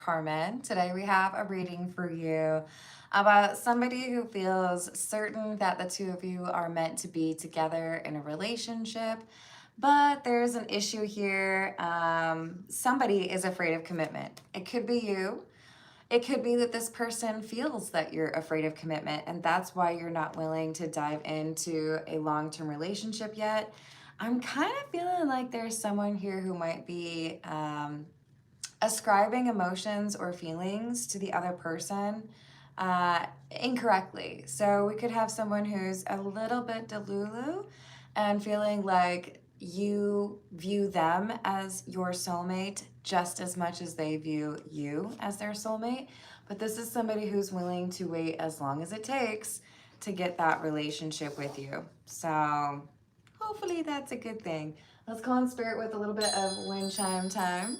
Carmen. Today we have a reading for you about somebody who feels certain that the two of you are meant to be together in a relationship, but there's an issue here. Somebody is afraid of commitment. It could be you. It could be that this person feels that you're afraid of commitment, and that's why you're not willing to dive into a long-term relationship yet. I'm kind of feeling like there's someone here who might be ascribing emotions or feelings to the other person incorrectly. So we could have someone who's a little bit delulu and feeling like you view them as your soulmate just as much as they view you as their soulmate. But this is somebody who's willing to wait as long as it takes to get that relationship with you. So hopefully that's a good thing. Let's call in spirit with a little bit of wind chime time.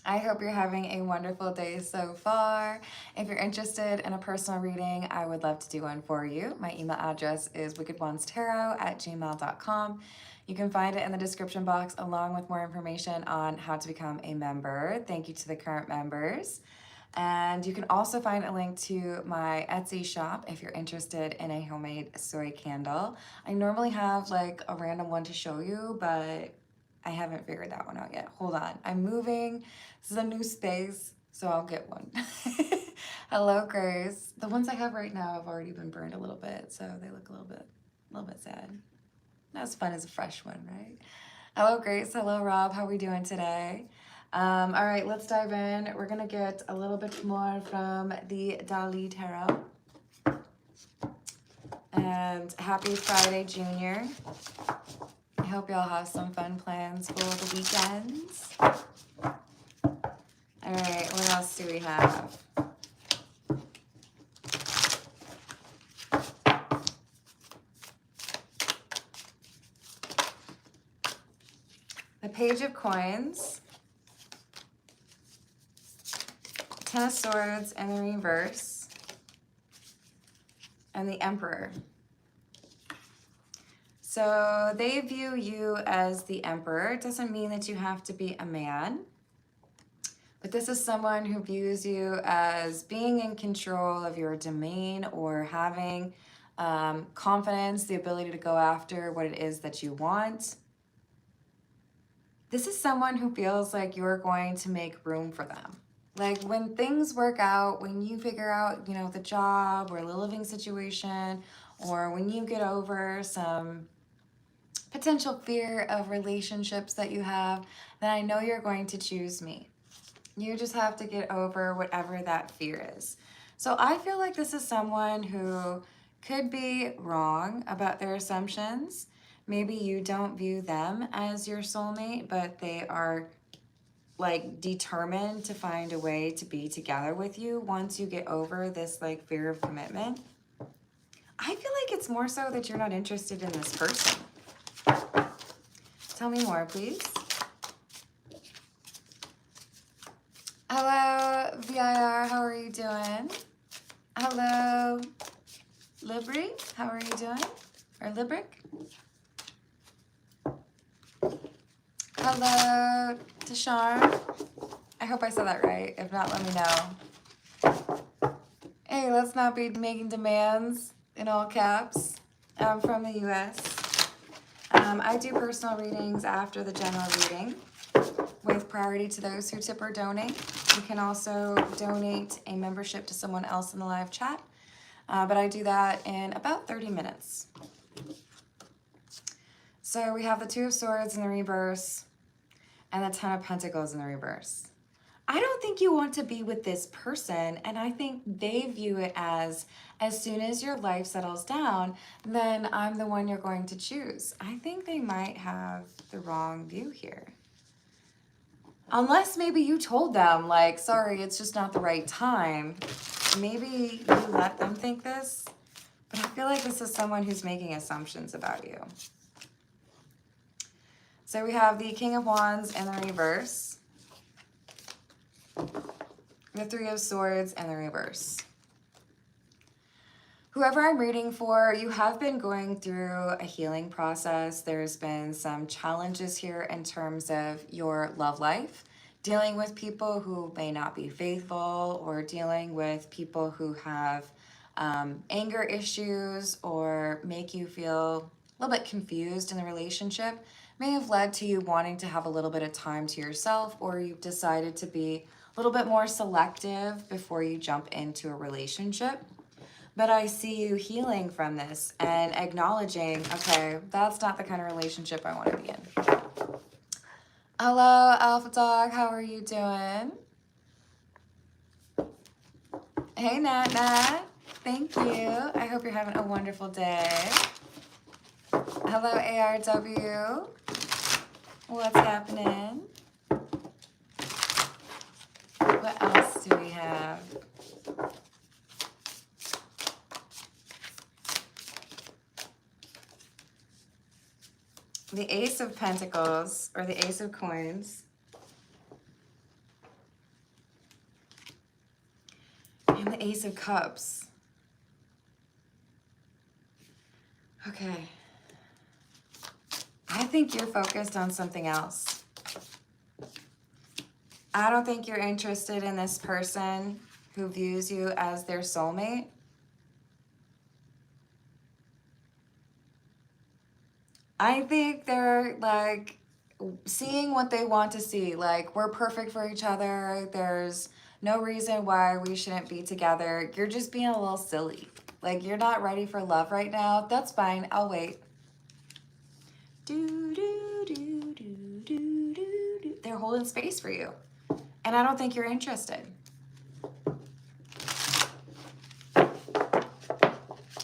I hope you're having a wonderful day so far. If you're interested in a personal reading, I would love to do one for you. My email address is wickedonestarot@gmail.com. You can find it in the description box along with more information on how to become a member. Thank you to the current members. And you can also find a link to my Etsy shop if you're interested in a homemade soy candle. I normally have like a random one to show you, but I haven't figured that one out yet. Hold on. I'm moving. This is a new space, so I'll get one. Hello, Grace. The ones I have right now have already been burned a little bit, so they look a little bit sad. Not as fun as a fresh one, right? Hello, Grace. Hello, Rob. How are we doing today? All right, let's dive in. We're gonna get a little bit more from the Dali Tarot. And happy Friday, Junior. I hope y'all have some fun plans for the weekends. All right, what else do we have? The Page of Coins, Ten of Swords in the reverse, and the Emperor. So they view you as the Emperor. It doesn't mean that you have to be a man, but this is someone who views you as being in control of your domain or having confidence, the ability to go after what it is that you want. This is someone who feels like you're going to make room for them. Like when things work out, when you figure out, you know, the job or the living situation, or when you get over some potential fear of relationships that you have, then I know you're going to choose me. You just have to get over whatever that fear is. So I feel like this is someone who could be wrong about their assumptions. Maybe you don't view them as your soulmate, but they are like determined to find a way to be together with you once you get over this like fear of commitment. I feel like it's more so that you're not interested in this person. Tell me more, please. Hello, VIR, how are you doing? Hello, Libri, how are you doing? Or Libric? Hello, Tashar. I hope I said that right. If not, let me know. Hey, let's not be making demands in all caps. I'm from the US. I do personal readings after the general reading with priority to those who tip or donate. You can also donate a membership to someone else in the live chat, but I do that in about 30 minutes. So we have the Two of Swords in the reverse and the Ten of Pentacles in the reverse. I don't think you want to be with this person, and I think they view it as soon as your life settles down, then I'm the one you're going to choose. I think they might have the wrong view here. Unless maybe you told them, like, sorry, it's just not the right time. Maybe you let them think this, but I feel like this is someone who's making assumptions about you. So we have the King of Wands in the reverse, the Three of Swords in the reverse. Whoever I'm reading for, you have been going through a healing process. There's been some challenges here in terms of your love life. dealing with people who may not be faithful, or dealing with people who have anger issues or make you feel a little bit confused in the relationship, may have led to you wanting to have a little bit of time to yourself, or you've decided to be a little bit more selective before you jump into a relationship. But I see you healing from this and acknowledging, okay, that's not the kind of relationship I want to be in. Hello, Alpha Dog. How are you doing? Hey, Nat Nat. Thank you. I hope you're having a wonderful day. Hello, ARW. What's happening? What else do we have? The Ace of Pentacles, or the Ace of Coins. And the Ace of Cups. Okay. I think you're focused on something else. I don't think you're interested in this person who views you as their soulmate. I think they're like seeing what they want to see. Like, we're perfect for each other. There's no reason why we shouldn't be together. You're just being a little silly. Like, you're not ready for love right now. That's fine. I'll wait. Do, do, do, do, do, do, do. They're holding space for you. And I don't think you're interested.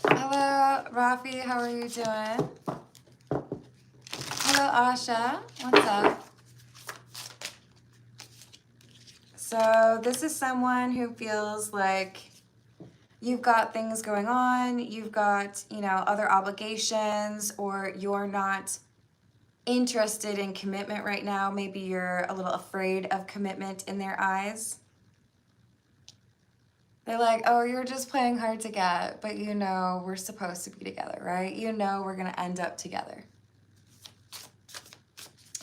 Hello, Rafi. How are you doing? Hello, Asha. What's up? So this is someone who feels like you've got things going on, you've got, you know, other obligations, or you're not interested in commitment right now. Maybe you're a little afraid of commitment in their eyes. They're like, oh, you're just playing hard to get, but you know we're supposed to be together, right? You know we're going to end up together.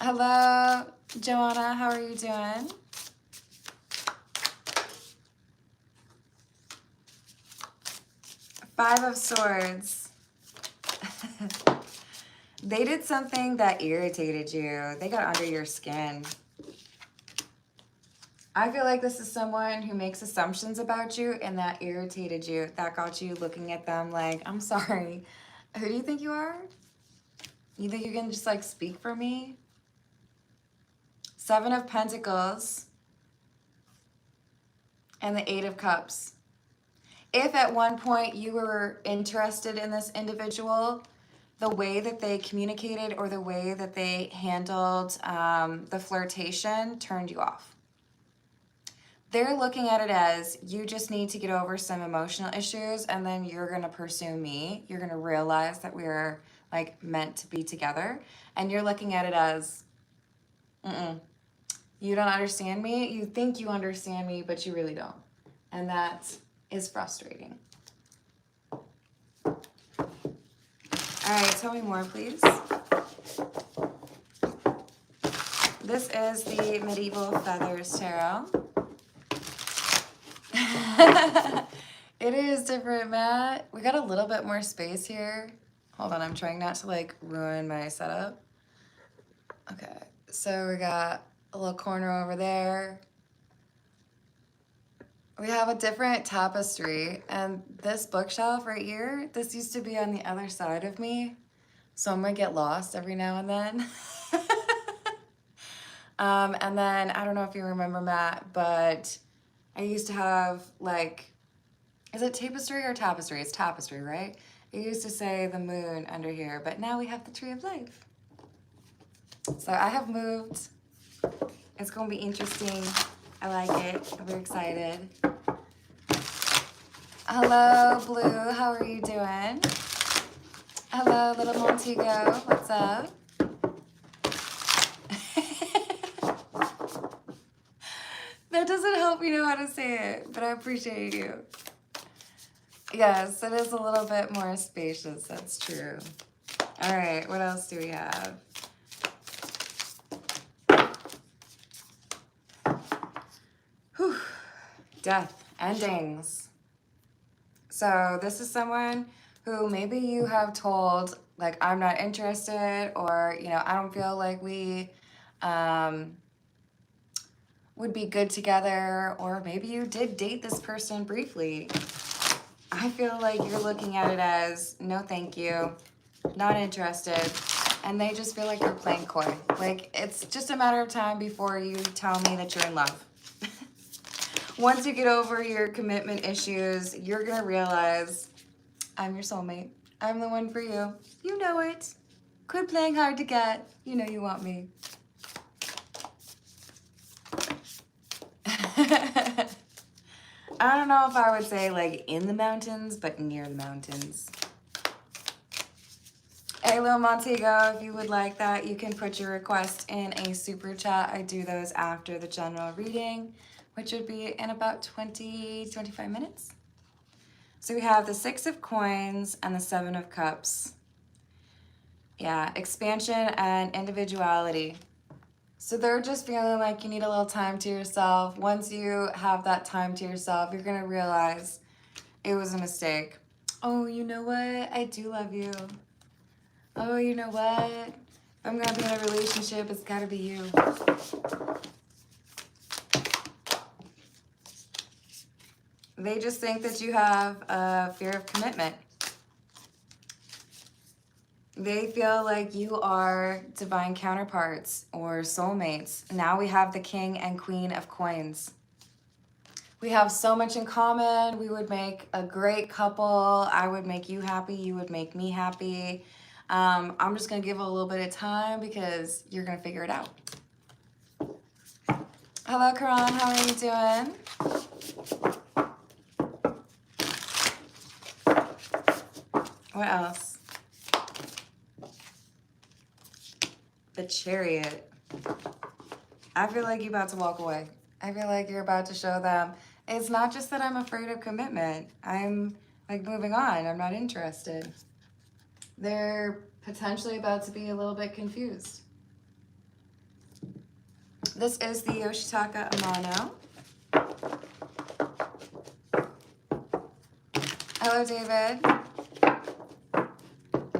Hello, Joanna. How are you doing? Five of Swords. They did something that irritated you. They got under your skin. I feel like this is someone who makes assumptions about you, and that irritated you. That got you looking at them like, I'm sorry. Who do you think you are? You think you can just like speak for me? Seven of Pentacles and the Eight of Cups. If at one point you were interested in this individual, the way that they communicated or the way that they handled the flirtation turned you off. They're looking at it as, you just need to get over some emotional issues, and then you're going to pursue me. You're going to realize that we're like meant to be together. And you're looking at it as, you don't understand me. You think you understand me, but you really don't. And that is frustrating. All right, tell me more, please. This is the Medieval Feathers Tarot. It is different, Matt. We got a little bit more space here. Hold on, I'm trying not to like ruin my setup. Okay, so we got a little corner over there. We have a different tapestry, and this bookshelf right here, this used to be on the other side of me, so I'm gonna get lost every now and then. And then, I don't know if you remember, Matt, but I used to have like, is it tapestry or tapestry? It's tapestry, right? It used to say the moon under here, but now we have the Tree of Life. So I have moved. It's gonna be interesting. I like it. I'm very excited. Hello, Blue. How are you doing? Hello, little Montego. What's up? That doesn't help me know how to say it, but I appreciate you. Yes, it is a little bit more spacious. That's true. All right, what else do we have? Whew. Death, endings. So this is someone who maybe you have told, like, I'm not interested, or, you know, I don't feel like we would be good together, or maybe you did date this person briefly. I feel like you're looking at it as, no thank you, not interested, and they just feel like you're playing coy. Like, it's just a matter of time before you tell me that you're in love. Once you get over your commitment issues, you're gonna realize, I'm your soulmate. I'm the one for you. You know it. Quit playing hard to get. You know you want me. I don't know if I would say like in the mountains, but near the mountains. Hey, Lil Montego, if you would like that, you can put your request in a super chat. I do those after the general reading, which would be in about 20-25 minutes. So we have the 6 of Coins and the 7 of Cups. Yeah, expansion and individuality. So they're just feeling like you need a little time to yourself. Once you have that time to yourself, you're going to realize it was a mistake. Oh, you know what? I do love you. Oh, you know what? If I'm going to be in a relationship, it's got to be you. They just think that you have a fear of commitment. They feel like you are divine counterparts or soulmates. Now we have the King and Queen of Coins. We have so much in common. We would make a great couple. I would make you happy. You would make me happy. I'm just going to give it a little bit of time because you're going to figure it out. Hello, Karan. How are you doing? What else? The Chariot. I feel like you're about to walk away. I feel like you're about to show them. It's not just that I'm afraid of commitment. I'm like moving on. I'm not interested. They're potentially about to be a little bit confused. This is the Yoshitaka Amano. Hello, David.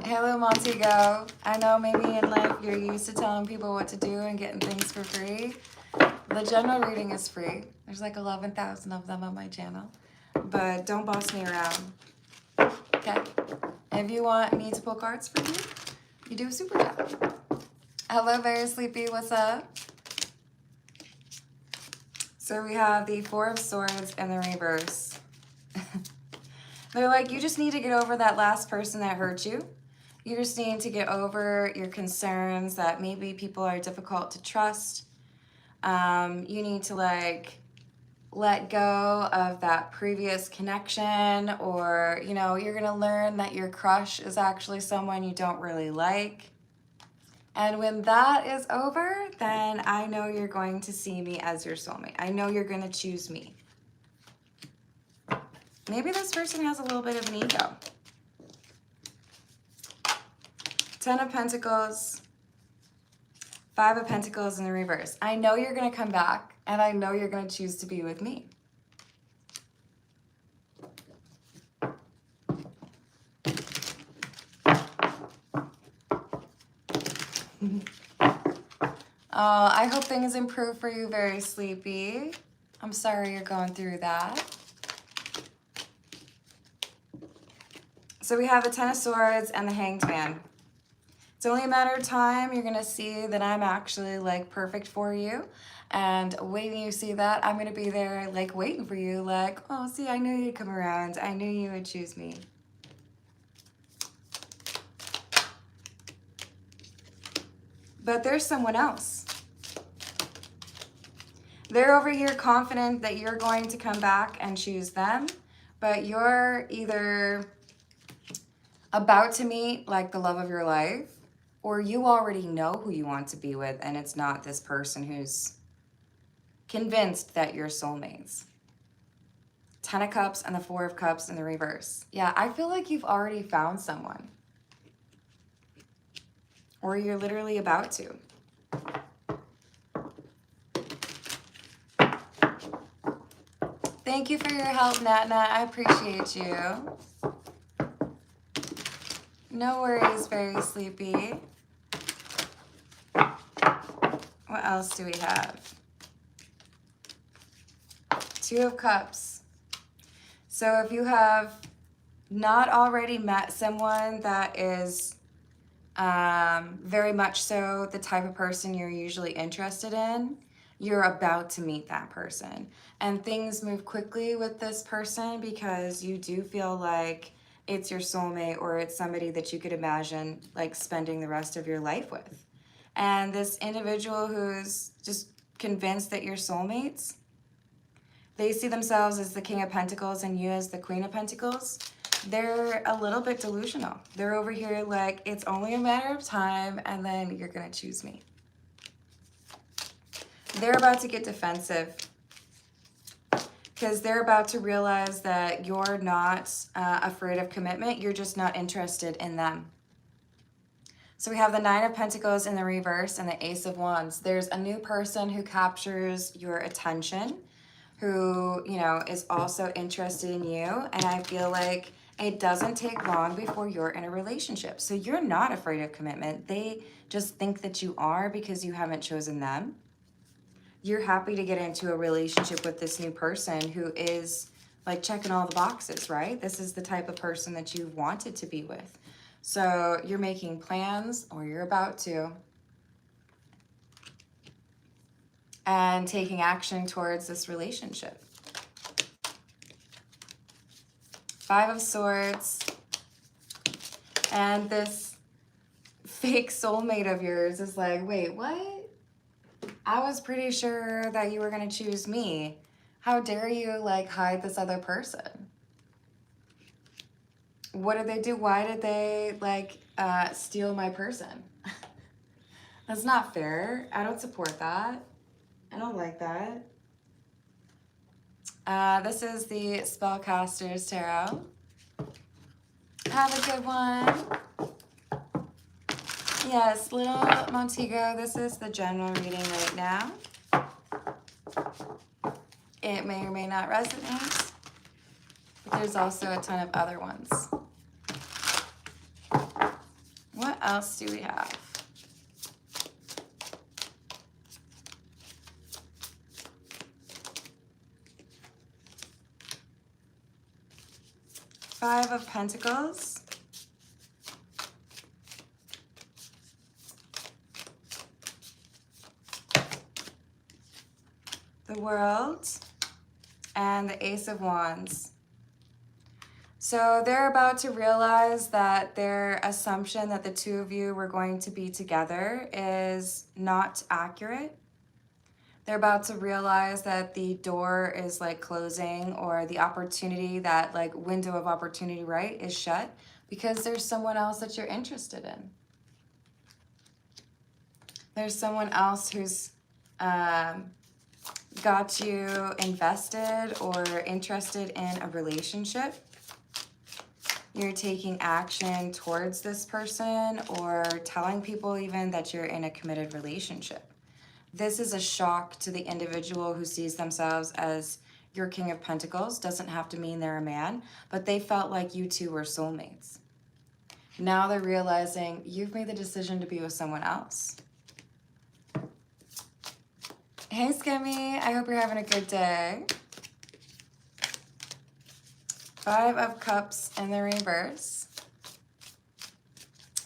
Hello, Montego. I know maybe in life you're used to telling people what to do and getting things for free. The general reading is free. There's like 11,000 of them on my channel. But don't boss me around. Okay? If you want me to pull cards for you, you do a super chat. Hello, Very Sleepy. What's up? So we have the 4 of Swords and the reverse. They're like, you just need to get over that last person that hurt you. You just need to get over your concerns that maybe people are difficult to trust. You need to like let go of that previous connection, or, you know, you're gonna learn that your crush is actually someone you don't really like. And when that is over, then I know you're going to see me as your soulmate. I know you're gonna choose me. Maybe this person has a little bit of an ego. 10 of Pentacles, 5 of Pentacles in the reverse. I know you're going to come back, and I know you're going to choose to be with me. I hope things improve for you, Very Sleepy. I'm sorry you're going through that. So we have the 10 of Swords and the Hanged Man. It's only a matter of time. You're going to see that I'm actually like perfect for you. And when you see that, I'm going to be there like waiting for you. Like, oh, see, I knew you'd come around. I knew you would choose me. But there's someone else. They're over here confident that you're going to come back and choose them. But you're either about to meet like the love of your life, or you already know who you want to be with, and it's not this person who's convinced that you're soulmates. 10 of Cups and the 4 of Cups in the reverse. Yeah, I feel like you've already found someone. Or you're literally about to. Thank you for your help, Nat Nat. I appreciate you. No worries, very sleepy. What else do we have? Two of Cups. So if you have not already met someone that is very much so the type of person you're usually interested in, you're about to meet that person. And things move quickly with this person because you do feel like it's your soulmate or it's somebody that you could imagine like spending the rest of your life with. And this individual who's just convinced that you're soulmates, they see themselves as the King of Pentacles and you as the Queen of Pentacles. They're a little bit delusional. They're over here like, it's only a matter of time and then you're gonna choose me. They're about to get defensive because they're about to realize that you're not afraid of commitment. You're just not interested in them. So we have the Nine of Pentacles in the reverse and the Ace of Wands. There's a new person who captures your attention, who, you know, is also interested in you. And I feel like it doesn't take long before you're in a relationship. So you're not afraid of commitment. They just think that you are because you haven't chosen them. You're happy to get into a relationship with this new person who is like checking all the boxes, right? This is the type of person that you wanted to be with. So you're making plans, or you're about to, and taking action towards this relationship. Five of Swords. And this fake soulmate of yours is like, wait, what? I was pretty sure that you were going to choose me. How dare you like hide this other person? What did they do? Why did they like steal my person? That's not fair. I don't support that. I don't like that. This is the Spellcaster's Tarot. Have a good one. Yes, little Montego, this is the general reading right now. It may or may not resonate, but there's also a ton of other ones. What else do we have? Five of Pentacles. The World, and the Ace of Wands. So they're about to realize that their assumption that the two of you were going to be together is not accurate. They're about to realize that the door is like closing, or the opportunity, that like window of opportunity, right, is shut because there's someone else that you're interested in. There's someone else who's got you invested or interested in a relationship. You're taking action towards this person or telling people even that you're in a committed relationship. This is a shock to the individual who sees themselves as your King of Pentacles. Doesn't have to mean they're a man, but they felt like you two were soulmates. Now they're realizing you've made the decision to be with someone else. Hey, Skimmy, I hope you're having a good day. Five of Cups in the reverse.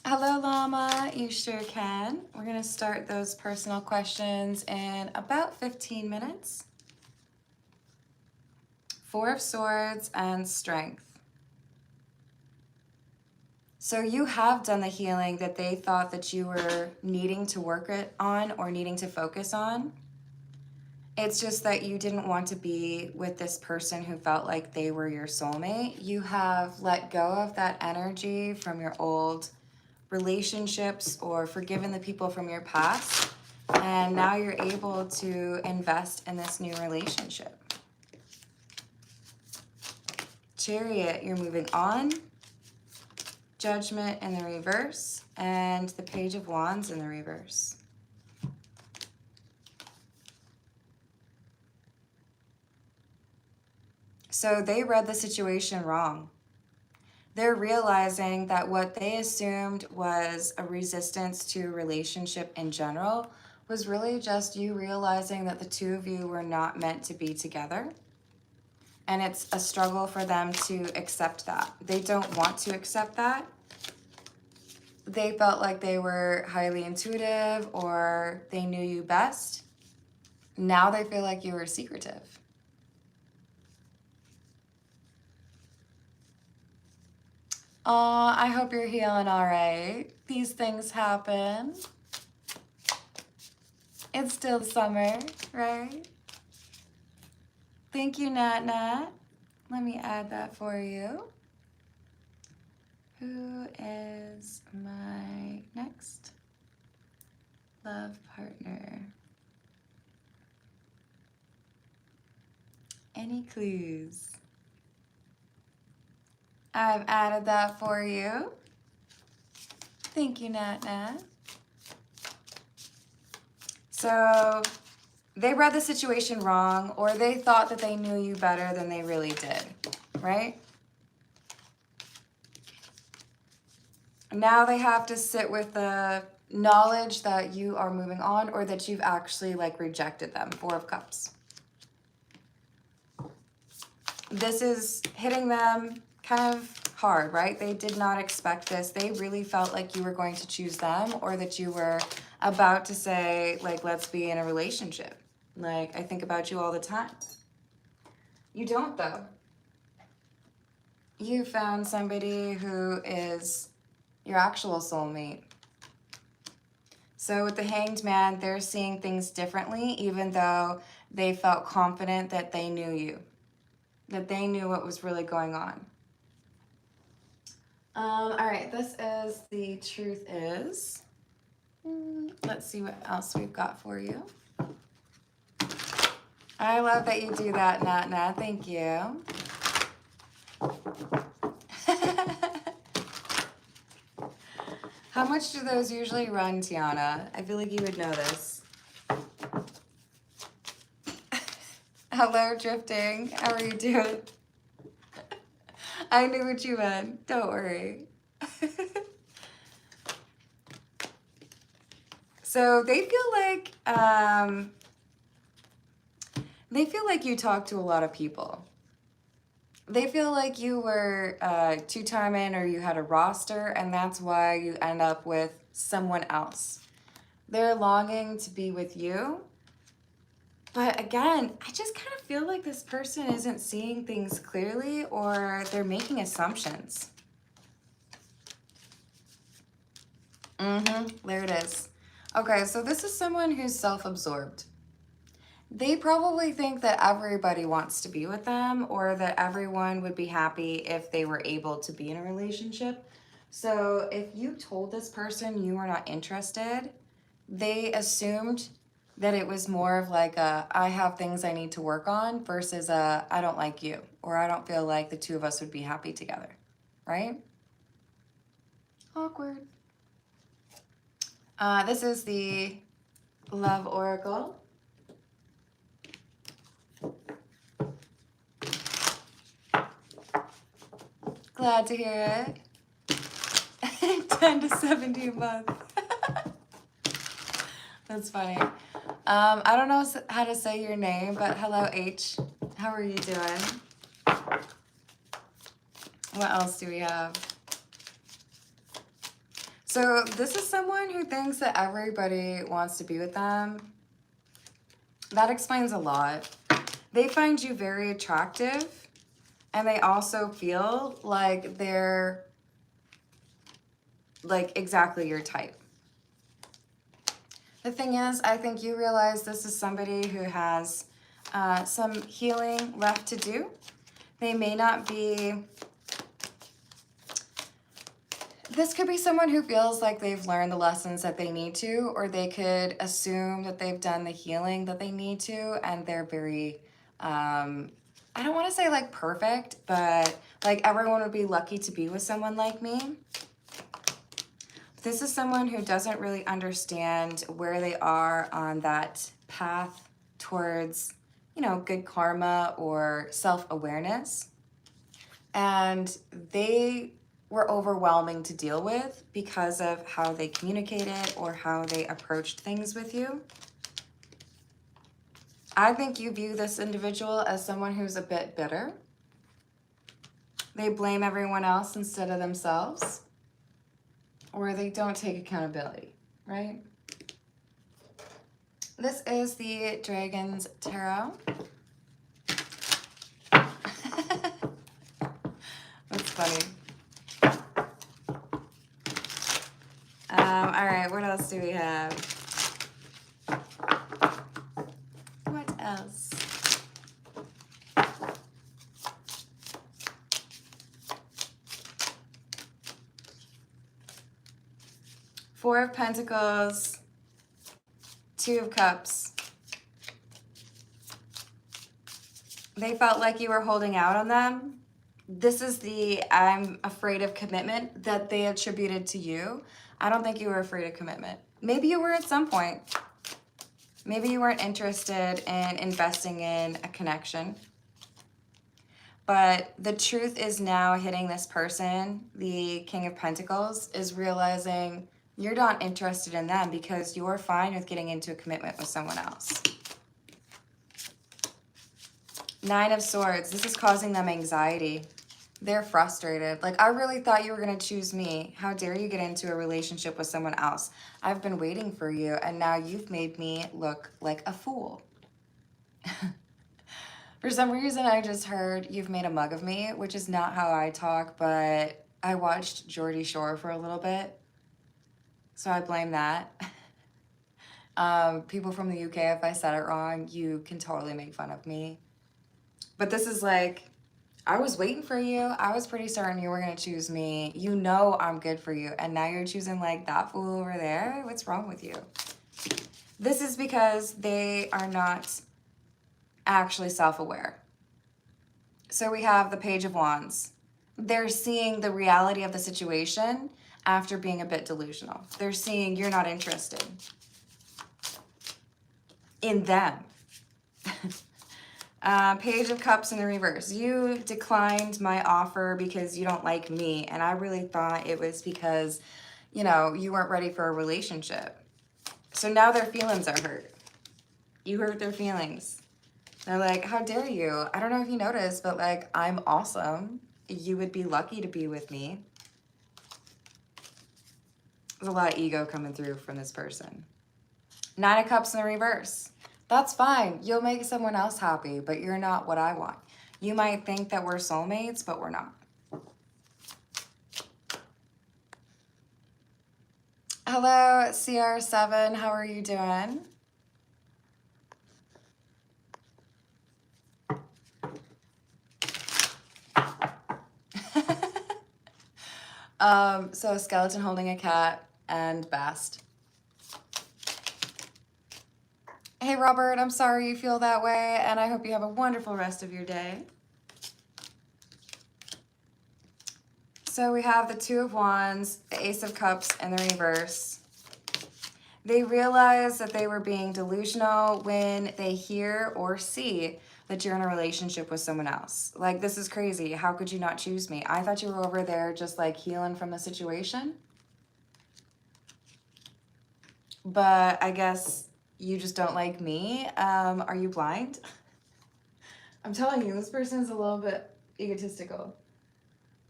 Hello, Llama, you sure can. We're gonna start those personal questions in about 15 minutes. Four of Swords and Strength. So you have done the healing that they thought that you were needing to work on or needing to focus on. It's just that you didn't want to be with this person who felt like they were your soulmate. You have let go of that energy from your old relationships or forgiven the people from your past. And now you're able to invest in this new relationship. Chariot, you're moving on. Judgment in the reverse. And the Page of Wands in the reverse. So they read the situation wrong. They're realizing that what they assumed was a resistance to a relationship in general was really just you realizing that the two of you were not meant to be together. And it's a struggle for them to accept that. They don't want to accept that. They felt like they were highly intuitive or they knew you best. Now they feel like you were secretive. Aw, I hope you're healing all right. These things happen. It's still summer, right? Thank you, Nat Nat. Let me add that for you. Who is my next love partner? Any clues? I've added that for you. Thank you, Nat Nat. So they read the situation wrong, or they thought that they knew you better than they really did, right? Now they have to sit with the knowledge that you are moving on or that you've actually like rejected them. 4 of Cups. This is hitting them kind of hard, right? They did not expect this. They really felt like you were going to choose them or that you were about to say, like, let's be in a relationship. Like, I think about you all the time. You don't, though. You found somebody who is your actual soulmate. So with the Hanged Man, they're seeing things differently, even though they felt confident that they knew you, that they knew what was really going on. All right, this is the truth is. Let's see what else we've got for you. I love that you do that, Nat Nat. Thank you. How much do those usually run, Tiana? I feel like you would know this. Hello, Drifting. How are you doing? I knew what you meant. Don't worry. So they feel like you talk to a lot of people. They feel like you were two-timing or you had a roster, and that's why you end up with someone else. They're longing to be with you. But again, I just kind of feel like this person isn't seeing things clearly or they're making assumptions. There it is. Okay, so this is someone who's self-absorbed. They probably think that everybody wants to be with them or that everyone would be happy if they were able to be in a relationship. So if you told this person you were not interested, they assumed that it was more of like a, I have things I need to work on versus a, I don't like you, or I don't feel like the two of us would be happy together, right? Awkward. This is the Love Oracle. Glad to hear it. 10 to 70 a month. That's funny. I don't know how to say your name, but hello, H. How are you doing? What else do we have? So this is someone who thinks that everybody wants to be with them. That explains a lot. They find you very attractive, and they also feel like they're like exactly your type. The thing is, I think you realize this is somebody who has some healing left to do. They may not be... This could be someone who feels like they've learned the lessons that they need to, or they could assume that they've done the healing that they need to, and they're very, I don't want to say like perfect, but like everyone would be lucky to be with someone like me. This is someone who doesn't really understand where they are on that path towards you know, good karma or self-awareness. And they were overwhelming to deal with because of how they communicated or how they approached things with you. I think you view this individual as someone who's a bit bitter. They blame everyone else instead of themselves, or they don't take accountability, right? This is the Dragon's Tarot. That's funny. All right, what else do we have? What else? Four of Pentacles, Two of Cups. They felt like you were holding out on them. This is the I'm afraid of commitment that they attributed to you. I don't think you were afraid of commitment. Maybe you were at some point. Maybe you weren't interested in investing in a connection. But the truth is now hitting this person, the King of Pentacles, is realizing you're not interested in them because you're fine with getting into a commitment with someone else. Nine of Swords. This is causing them anxiety. They're frustrated. Like, I really thought you were going to choose me. How dare you get into a relationship with someone else? I've been waiting for you, and now you've made me look like a fool. For some reason, I just heard you've made a mug of me, which is not how I talk, but I watched Geordie Shore for a little bit, so I blame that. People from the UK, if I said it wrong, you can totally make fun of me. But this is like, I was waiting for you. I was pretty certain you were going to choose me. You know I'm good for you, and now you're choosing like that fool over there? What's wrong with you? This is because they are not actually self-aware. So we have the Page of Wands. They're seeing the reality of the situation after being a bit delusional. They're seeing you're not interested in them. Page of Cups in the reverse. You declined my offer because you don't like me, and I really thought it was because, you know, you weren't ready for a relationship. So now their feelings are hurt. You hurt their feelings. They're like, how dare you? I don't know if you noticed, but like, I'm awesome. You would be lucky to be with me. There's a lot of ego coming through from this person. Nine of Cups in the reverse. That's fine. You'll make someone else happy, but you're not what I want. You might think that we're soulmates, but we're not. Hello, CR7. How are you doing? So a skeleton holding a cat and Bast. Hey, Robert, I'm sorry you feel that way, and I hope you have a wonderful rest of your day. So we have the Two of Wands, the Ace of Cups, and the reverse. They realize that they were being delusional when they hear or see that you're in a relationship with someone else. Like, this is crazy. How could you not choose me? I thought you were over there just like healing from the situation. But I guess you just don't like me. Are you blind? I'm telling you, this person is a little bit egotistical.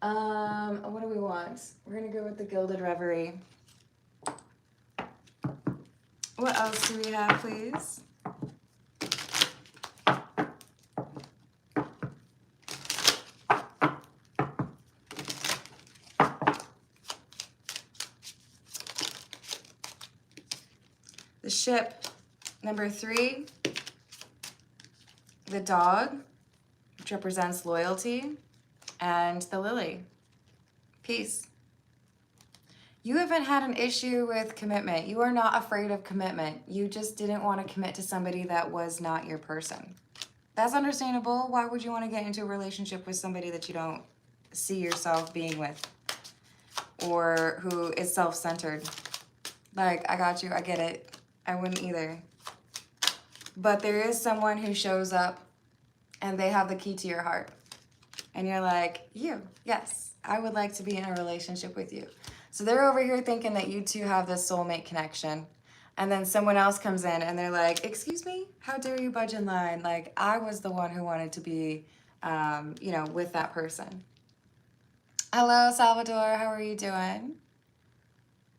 What do we want? We're gonna go with the Gilded Reverie. What else do we have, please? The Ship, number 3. The Dog, which represents loyalty, and the Lily, peace. You haven't had an issue with commitment. You are not afraid of commitment. You just didn't want to commit to somebody that was not your person. That's understandable. Why would you want to get into a relationship with somebody that you don't see yourself being with, or who is self-centered? Like, I got you. I get it. I wouldn't either. But there is someone who shows up and they have the key to your heart. And you're like, yes, I would like to be in a relationship with you. So they're over here thinking that you two have this soulmate connection. And then someone else comes in and they're like, excuse me, how dare you budge in line? Like, I was the one who wanted to be, with that person. Hello, Salvador, how are you doing?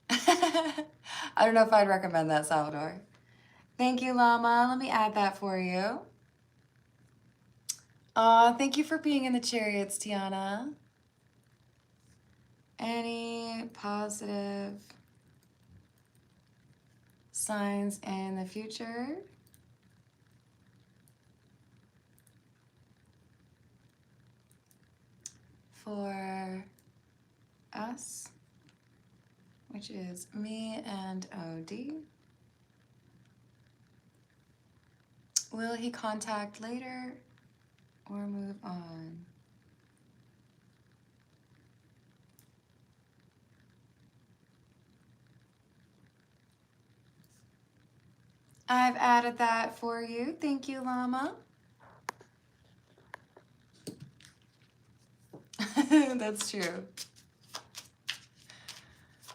I don't know if I'd recommend that, Salvador. Thank you, Llama. Let me add that for you. Thank you for being in the chariots, Tiana. Any positive signs in the future? For us, which is me and OD. Will he contact later or move on? I've added that for you. Thank you, Llama. That's true.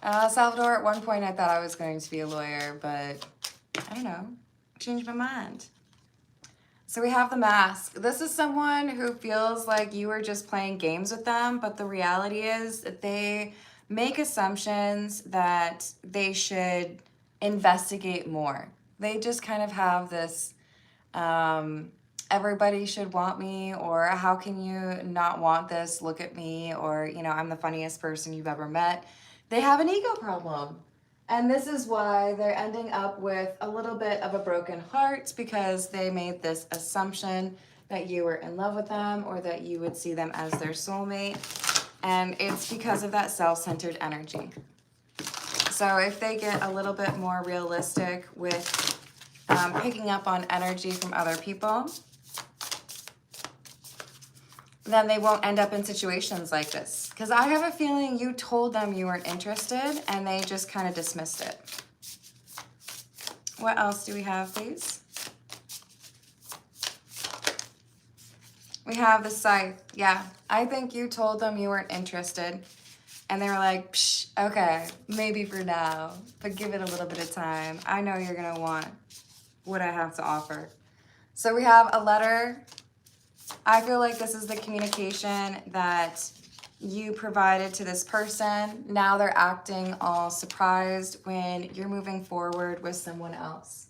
Salvador, at one point I thought I was going to be a lawyer, but I don't know, changed my mind. So we have the Mask. This is someone who feels like you are just playing games with them, but the reality is that they make assumptions that they should investigate more. They just kind of have this, everybody should want me, or how can you not want this? Look at me, or, I'm the funniest person you've ever met. They have an ego problem. And this is why they're ending up with a little bit of a broken heart, because they made this assumption that you were in love with them or that you would see them as their soulmate. And it's because of that self-centered energy. So if they get a little bit more realistic with picking up on energy from other people, then they won't end up in situations like this. Because I have a feeling you told them you weren't interested and they just kind of dismissed it. What else do we have, please? We have the Scythe. Yeah, I think you told them you weren't interested. And they were like, psh, okay, maybe for now, but give it a little bit of time. I know you're going to want what I have to offer. So we have a letter. I feel like this is the communication that you provided to this person. Now they're acting all surprised when you're moving forward with someone else.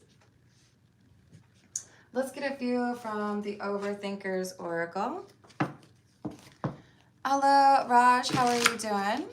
Let's get a few from the Overthinker's Oracle. Hello, Raj. How are you doing?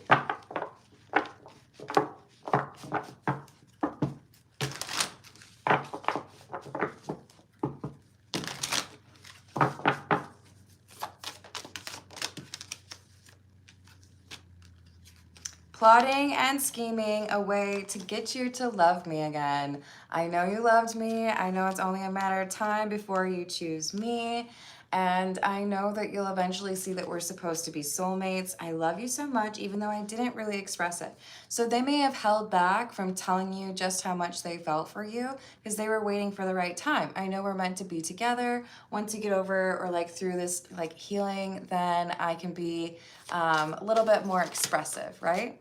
Plotting and scheming a way to get you to love me again. I know you loved me. I know it's only a matter of time before you choose me. And I know that you'll eventually see that we're supposed to be soulmates. I love you so much, even though I didn't really express it. So they may have held back from telling you just how much they felt for you because they were waiting for the right time. I know we're meant to be together. Once you get over or like through this like healing, then I can be a little bit more expressive, right?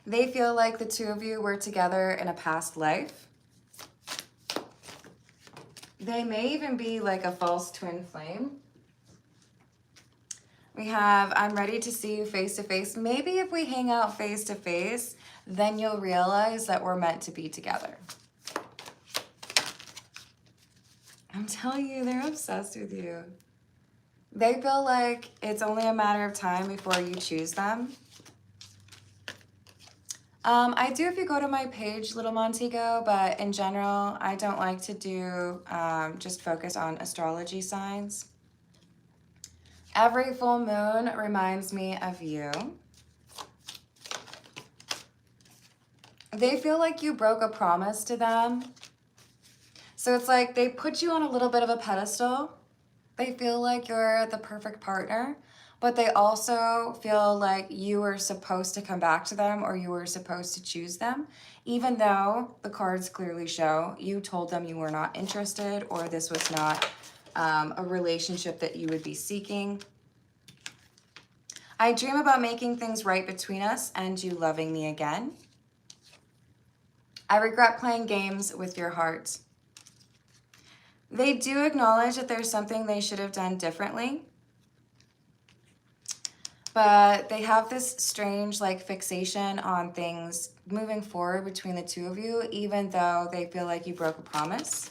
They feel like the two of you were together in a past life. They may even be like a false twin flame. We have, I'm ready to see you face to face. Maybe if we hang out face to face, then you'll realize that we're meant to be together. I'm telling you, they're obsessed with you. They feel like it's only a matter of time before you choose them. I do if you go to my page, Little Montego, but in general, I don't like to do just focus on astrology signs. Every full moon reminds me of you. They feel like you broke a promise to them. So it's like they put you on a little bit of a pedestal. They feel like you're the perfect partner, but they also feel like you were supposed to come back to them or you were supposed to choose them, even though the cards clearly show you told them you were not interested or this was not a relationship that you would be seeking. I dream about making things right between us and you loving me again. I regret playing games with your heart. They do acknowledge that there's something they should have done differently, but they have this strange like fixation on things moving forward between the two of you, even though they feel like you broke a promise.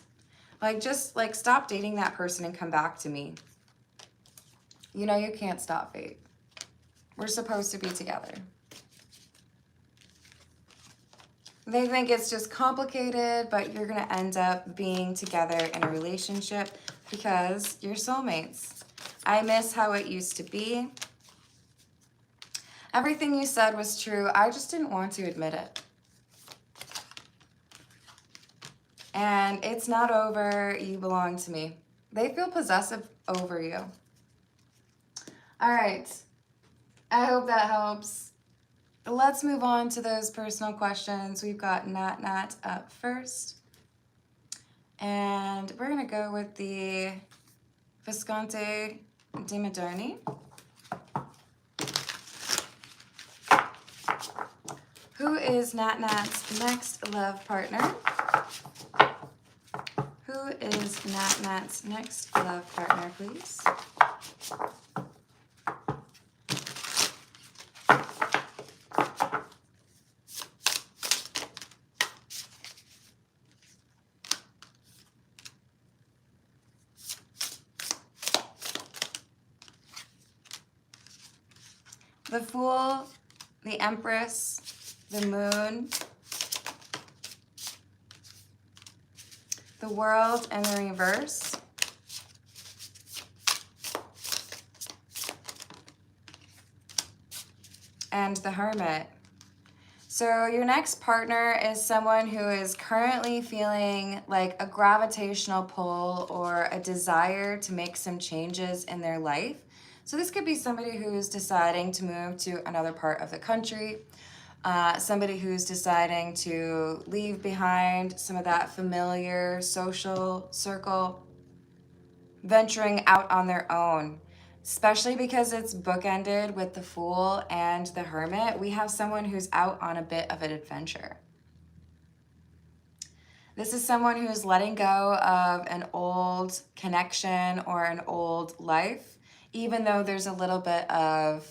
Like, just like stop dating that person and come back to me. You know you can't stop fate. We're supposed to be together. They think it's just complicated, but you're going to end up being together in a relationship because you're soulmates. I miss how it used to be. Everything you said was true. I just didn't want to admit it. And it's not over. You belong to me. They feel possessive over you. All right. I hope that helps. Let's move on to those personal questions. We've got Nat up first. And we're going to go with the Visconti di Moderni. Who is Nat's next love partner? Who is Nat's next love partner, please? The Fool, the Empress, the Moon, the World, and the Reverse. And the Hermit. So your next partner is someone who is currently feeling like a gravitational pull or a desire to make some changes in their life. So this could be somebody who's deciding to move to another part of the country, somebody who's deciding to leave behind some of that familiar social circle, venturing out on their own, especially because it's bookended with the Fool and the Hermit. We have someone who's out on a bit of an adventure. This is someone who's letting go of an old connection or an old life, even though there's a little bit of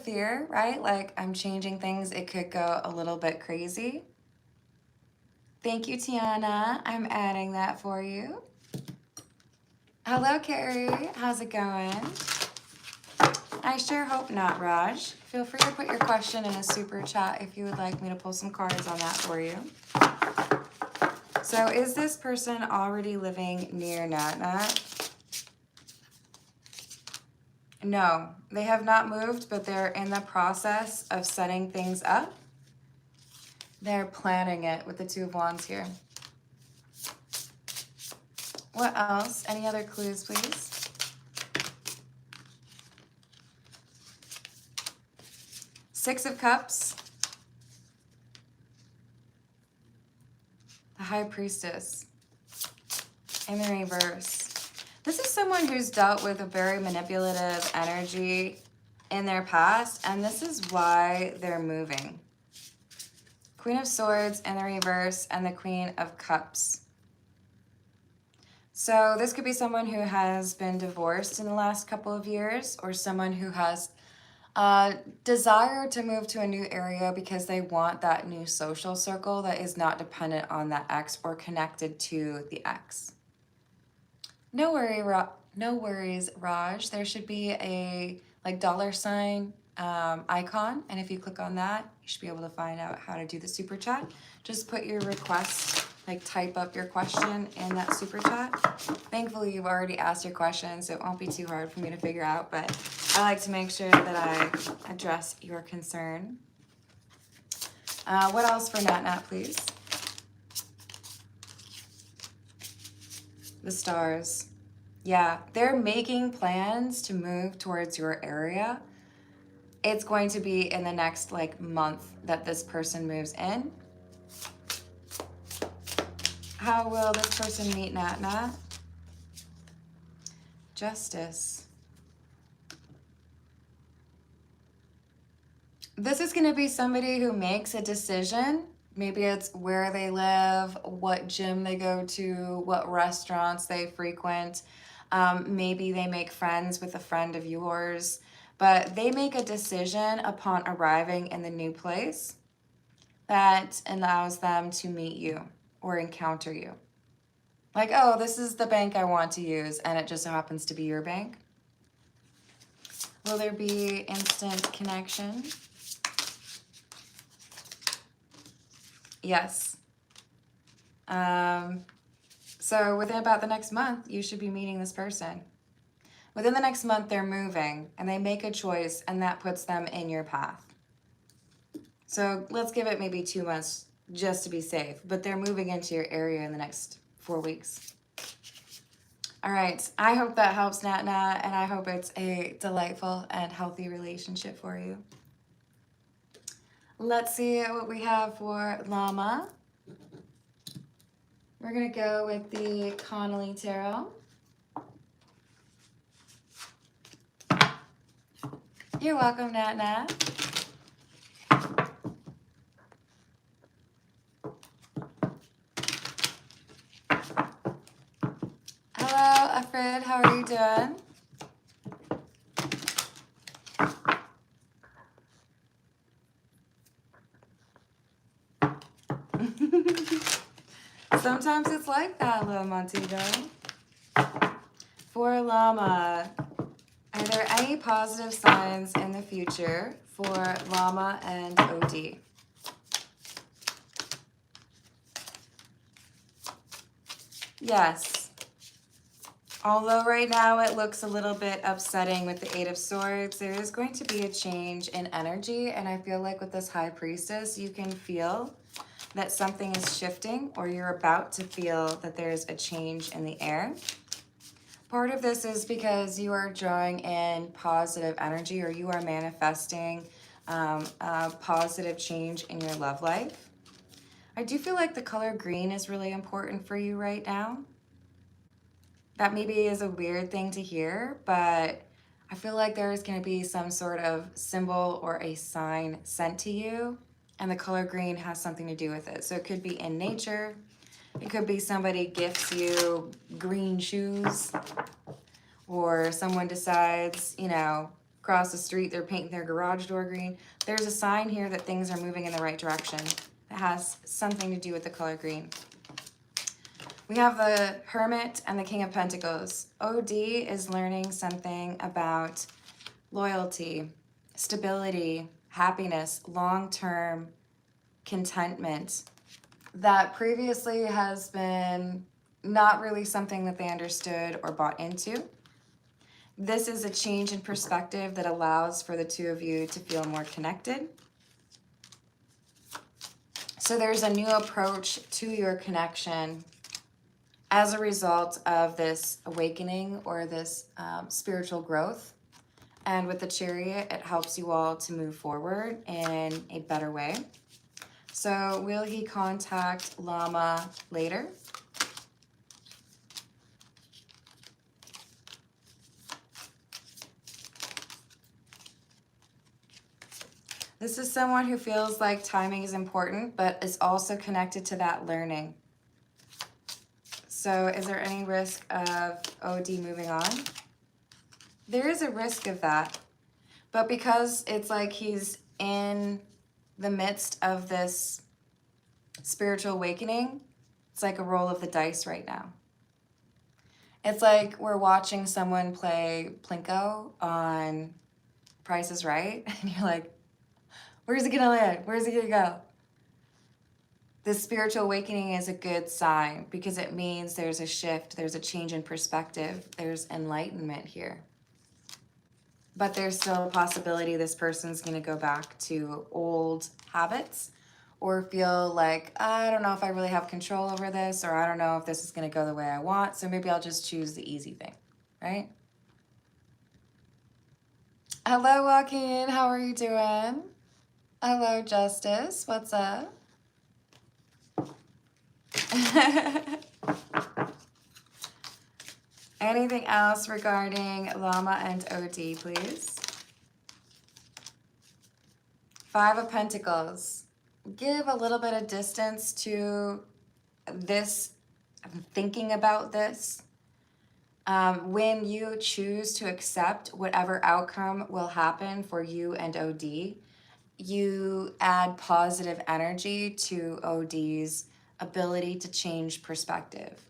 fear, right? Like, I'm changing things, it could go a little bit crazy. Thank you, Tiana. I'm adding that for you. Hello, Carrie. How's it going? I sure hope not, Raj. Feel free to put your question in a super chat if you would like me to pull some cards on that for you. So is this person already living near Nat? No, they have not moved, but they're in the process of setting things up. They're planning it with the Two of Wands here. What else? Any other clues, please? Six of Cups. The High Priestess. In the reverse. This is someone who's dealt with a very manipulative energy in their past, and this is why they're moving. Queen of Swords in the reverse and the Queen of Cups. So this could be someone who has been divorced in the last couple of years, or someone who has a desire to move to a new area because they want that new social circle that is not dependent on that ex or connected to the ex. No worries, Raj. There should be a $sign icon, and if you click on that, you should be able to find out how to do the super chat. Just put your request, type up your question in that super chat. Thankfully, you've already asked your question, so it won't be too hard for me to figure out, but I like to make sure that I address your concern. What else for Nat, please? The Stars, Yeah, they're making plans to move towards your area. It's going to be in the next like month that this person moves in. How will this person meet Nat Nat? Justice. This is going to be somebody who makes a decision. Maybe it's where they live, what gym they go to, what restaurants they frequent. Maybe they make friends with a friend of yours, but they make a decision upon arriving in the new place that allows them to meet you or encounter you. Like, oh, this is the bank I want to use, and it just so happens to be your bank. Will there be instant connection? Yes. So within about the next month, you should be meeting this person. Within the next month, they're moving, and they make a choice, and that puts them in your path. So let's give it maybe 2 months just to be safe, but they're moving into your area in the next 4 weeks. All right, I hope that helps, Nat Nat, and I hope it's a delightful and healthy relationship for you. Let's see what we have for Llama. We're going to go with the Connolly Tarot. You're welcome, Nat Nat. Hello, Afrid. How are you doing? Sometimes it's like that, little Montego. For Llama, are there any positive signs in the future for Llama and OD? Yes. Although right now it looks a little bit upsetting with the Eight of Swords, there is going to be a change in energy, and I feel like with this High Priestess, you can feel that something is shifting, or you're about to feel that there's a change in the air. Part of this is because you are drawing in positive energy, or you are manifesting a positive change in your love life. I do feel like the color green is really important for you right now. That maybe is a weird thing to hear, but I feel like there's going to be some sort of symbol or a sign sent to you, and the color green has something to do with it. So it could be in nature. It could be somebody gifts you green shoes, or someone decides, you know, across the street they're painting their garage door green. There's a sign here that things are moving in the right direction. It has something to do with the color green. We have the Hermit and the King of Pentacles. OD is learning something about loyalty, stability, happiness, long-term contentment that previously has been not really something that they understood or bought into. This is a change in perspective that allows for the two of you to feel more connected. So there's a new approach to your connection as a result of this awakening or this spiritual growth. And with the Chariot, it helps you all to move forward in a better way. So will he contact Llama later? This is someone who feels like timing is important, but is also connected to that learning. So is there any risk of OD moving on? There is a risk of that, but because it's like he's in the midst of this spiritual awakening, it's like a roll of the dice right now. It's like we're watching someone play Plinko on Price is Right, and you're like, where's it gonna land? Where's it gonna go? This spiritual awakening is a good sign because it means there's a shift, there's a change in perspective, there's enlightenment here. But there's still a possibility this person's going to go back to old habits or feel like, I don't know if I really have control over this, or I don't know if this is going to go the way I want, so maybe I'll just choose the easy thing. right? Hello, Joaquin. How are you doing? Hello, Justice. What's up? Anything else regarding Llama and OD, please? Five of Pentacles. Give a little bit of distance to this, thinking about this. When you choose to accept whatever outcome will happen for you and OD, you add positive energy to OD's ability to change perspective.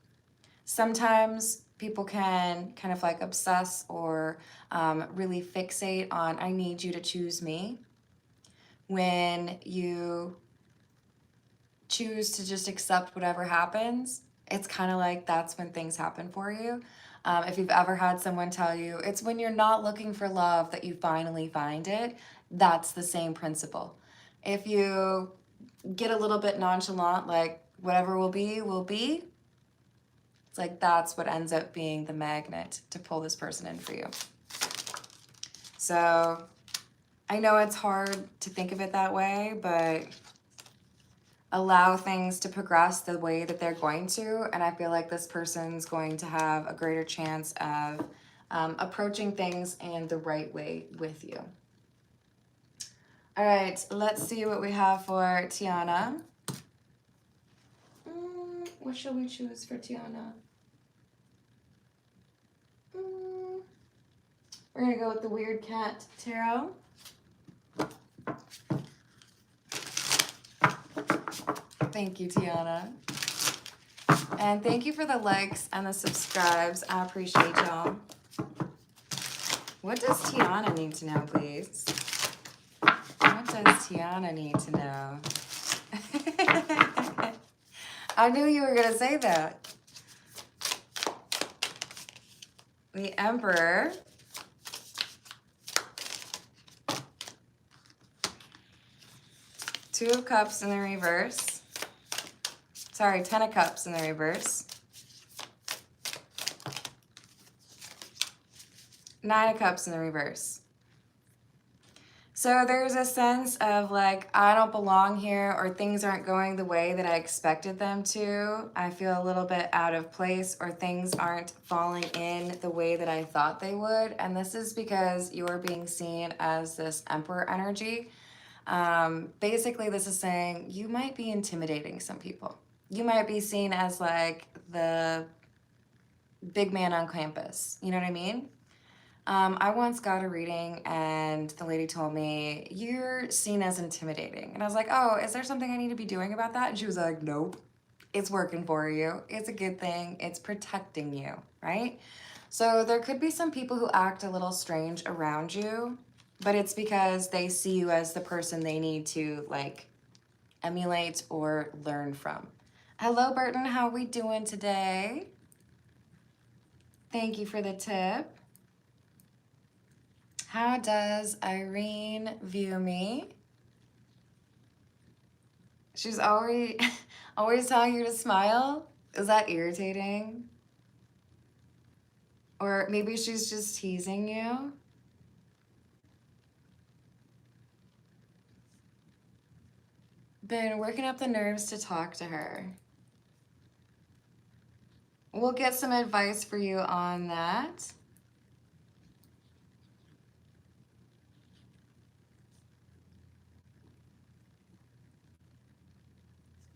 Sometimes people can kind of like obsess or really fixate on, I need you to choose me. When you choose to just accept whatever happens, it's kind of like that's when things happen for you. If you've ever had someone tell you, it's when you're not looking for love that you finally find it, that's the same principle. If you get a little bit nonchalant, like whatever will be, it's like that's what ends up being the magnet to pull this person in for you. So I know it's hard to think of it that way, but allow things to progress the way that they're going to, and I feel like this person's going to have a greater chance of approaching things in the right way with you. All right, let's see what we have for Tiana. What shall we choose for Tiana? We're gonna go with the Weird Cat Tarot. Thank you, Tiana. And thank you for the likes and the subscribes. I appreciate y'all. What does Tiana need to know, please? What does Tiana need to know? I knew you were going to say that. The Emperor. Two of Cups in the reverse. Sorry, 10 of Cups in the reverse. 9 of Cups in the reverse. So there's a sense of like, I don't belong here, or things aren't going the way that I expected them to. I feel a little bit out of place, or things aren't falling in the way that I thought they would. And this is because you're being seen as this Emperor energy. Basically, this is saying you might be intimidating some people. You might be seen as like the big man on campus. You know what I mean? I once got a reading and the lady told me, you're seen as intimidating. And I was like, oh, is there something I need to be doing about that? And she was like, nope, it's working for you. It's a good thing. It's protecting you, right? So there could be some people who act a little strange around you, but it's because they see you as the person they need to like emulate or learn from. Hello, Burton. How are we doing today? Thank you for the tip. How does Irene view me? She's always telling you to smile. Is that irritating? Or maybe she's just teasing you. Been working up the nerves to talk to her. We'll get some advice for you on that.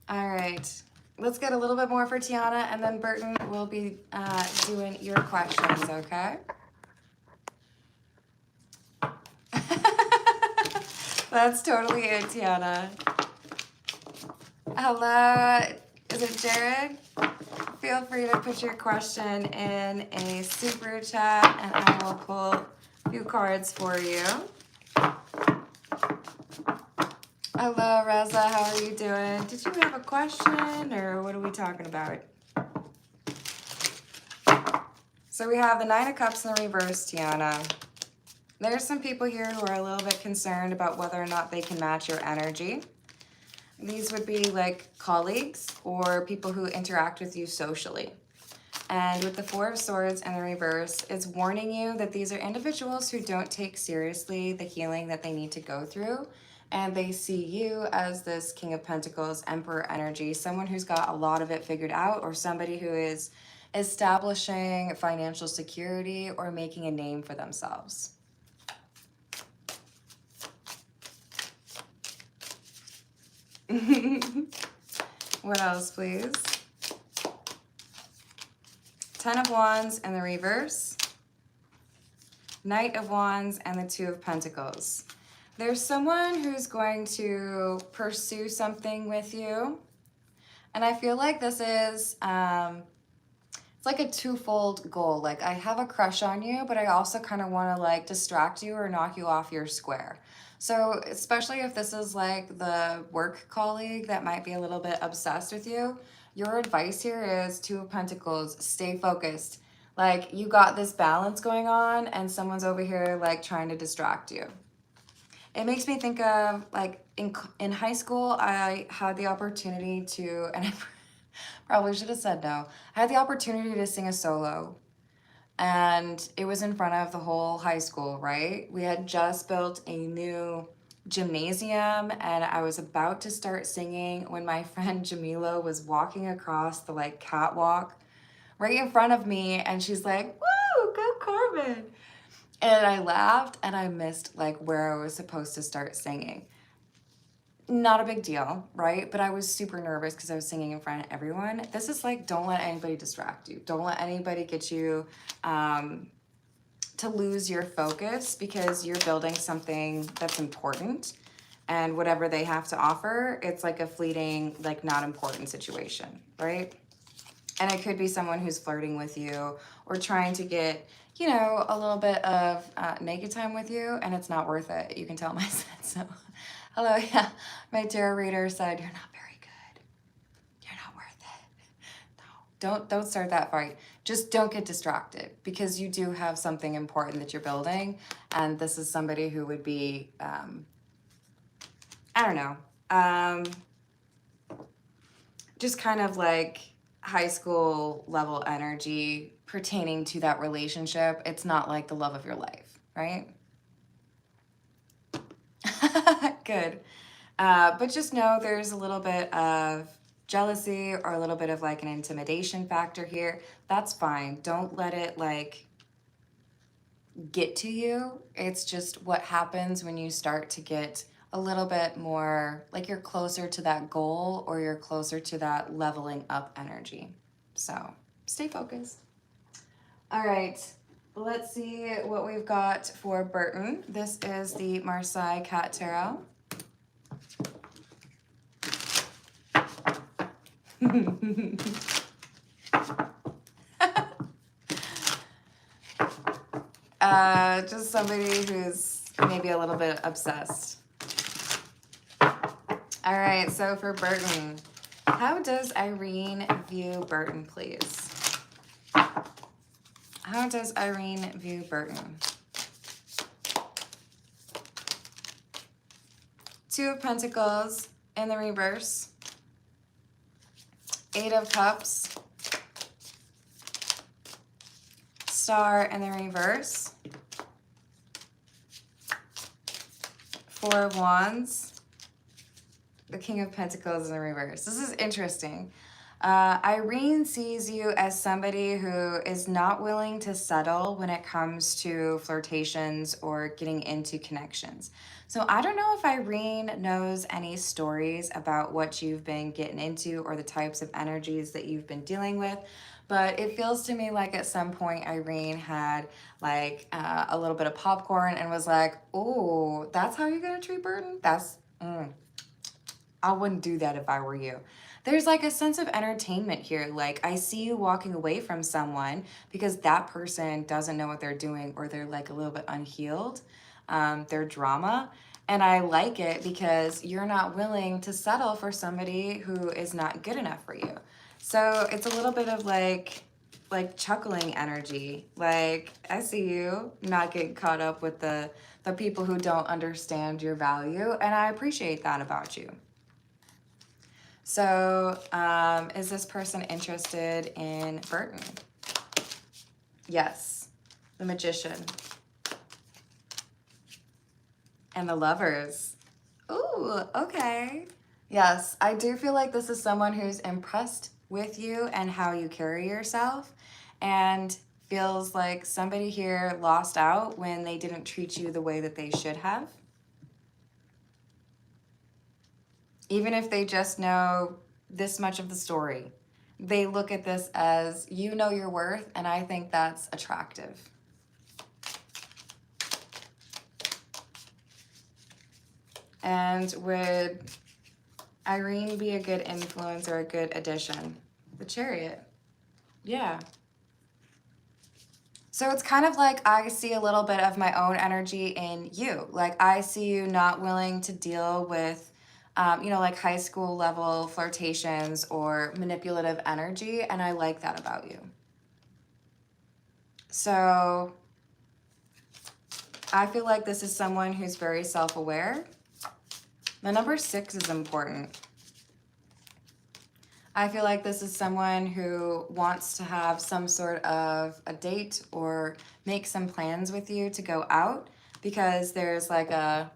All right, let's get a little bit more for Tiana, and then Burton will be doing your questions, okay? That's totally it, Tiana. Hello, is it Jared? Feel free to put your question in a super chat, and I will pull a few cards for you. Hello, Reza. How are you doing? Did you have a question, or what are we talking about? So we have the 9 of Cups in the reverse, Tiana. There's some people here who are a little bit concerned about whether or not they can match your energy. These would be like colleagues or people who interact with you socially. And with the Four of Swords in the reverse, it's warning you that these are individuals who don't take seriously the healing that they need to go through. And they see you as this King of Pentacles, Emperor energy, someone who's got a lot of it figured out, or somebody who is establishing financial security or making a name for themselves. What else, please? Ten of Wands in the reverse. Knight of Wands and the Two of Pentacles. There's someone who's going to pursue something with you. And I feel like this is, it's like a twofold goal. Like, I have a crush on you, but I also kind of want to like distract you or knock you off your square. So especially if this is like the work colleague that might be a little bit obsessed with you, your advice here is Two of Pentacles, stay focused. Like, you got this balance going on and someone's over here like trying to distract you. It makes me think of like in high school, I had the opportunity to, and I probably should have said no. I had the opportunity to sing a solo, and it was in front of the whole high school, right? We had just built a new gymnasium and I was about to start singing when my friend Jamila was walking across the like catwalk right in front of me, and she's like, "Woo, go Corbin." And I laughed and I missed like where I was supposed to start singing. Not a big deal, right? But I was super nervous because I was singing in front of everyone. This is like, don't let anybody distract you. Don't let anybody get you to lose your focus, because you're building something that's important. And whatever they have to offer, it's like a fleeting, like not important situation, right? And it could be someone who's flirting with you or trying to get, you know, a little bit of naked time with you, and it's not worth it. You can tell my sense. So, hello, yeah. My tarot reader said, "You're not very good. You're not worth it." No, don't start that fight. Just don't get distracted, because you do have something important that you're building, and this is somebody who would be, I don't know, just kind of like high school level energy pertaining to that relationship. It's not like the love of your life, right? Good. But just know there's a little bit of jealousy or a little bit of like an intimidation factor here. That's fine. Don't let it like get to you. It's just what happens when you start to get a little bit more like you're closer to that goal, or you're closer to that leveling up energy. So stay focused. All right, let's see what we've got for Burton. This is the Marseille Cat Tarot. Just somebody who's maybe a little bit obsessed. All right, so for Burton, how does Irene view Burton, please? How does Irene view Burton? Two of Pentacles in the reverse. Eight of Cups. Star in the reverse. Four of Wands. The King of Pentacles in the reverse. This is interesting. Irene sees you as somebody who is not willing to settle when it comes to flirtations or getting into connections. So I don't know if Irene knows any stories about what you've been getting into or the types of energies that you've been dealing with, but it feels to me like at some point Irene had like a little bit of popcorn and was like, "Oh, that's how you're gonna treat Burton? That's, I wouldn't do that if I were you." There's like a sense of entertainment here. Like, I see you walking away from someone because that person doesn't know what they're doing, or they're like a little bit unhealed, their drama. And I like it because you're not willing to settle for somebody who is not good enough for you. So it's a little bit of like chuckling energy. Like, I see you not getting caught up with the people who don't understand your value, and I appreciate that about you. So, is this person interested in Burton? Yes, the Magician. And the Lovers. Ooh, okay. Yes, I do feel like this is someone who's impressed with you and how you carry yourself, and feels like somebody here lost out when they didn't treat you the way that they should have. Even if they just know this much of the story, they look at this as, you know your worth, and I think that's attractive. And would Irene be a good influence or a good addition? The Chariot. Yeah. So it's kind of like I see a little bit of my own energy in you. Like I see you not willing to deal with, you know, like high school level flirtations or manipulative energy. And I like that about you. So I feel like this is someone who's very self-aware. The number 6 is important. I feel like this is someone who wants to have some sort of a date or make some plans with you to go out, because there's like a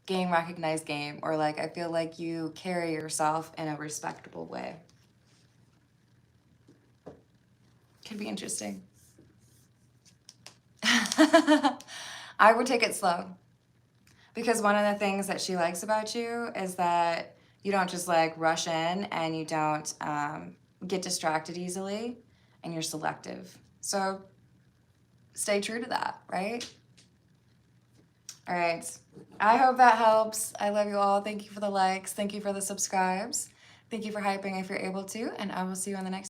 game recognized game, or like I feel like you carry yourself in a respectable way. Could be interesting. I would take it slow, because one of the things that she likes about you is that you don't just like rush in, and you don't get distracted easily, and you're selective. So stay true to that, right? All right. I hope that helps. I love you all. Thank you for the likes. Thank you for the subscribes. Thank you for hyping if you're able to, and I will see you on the next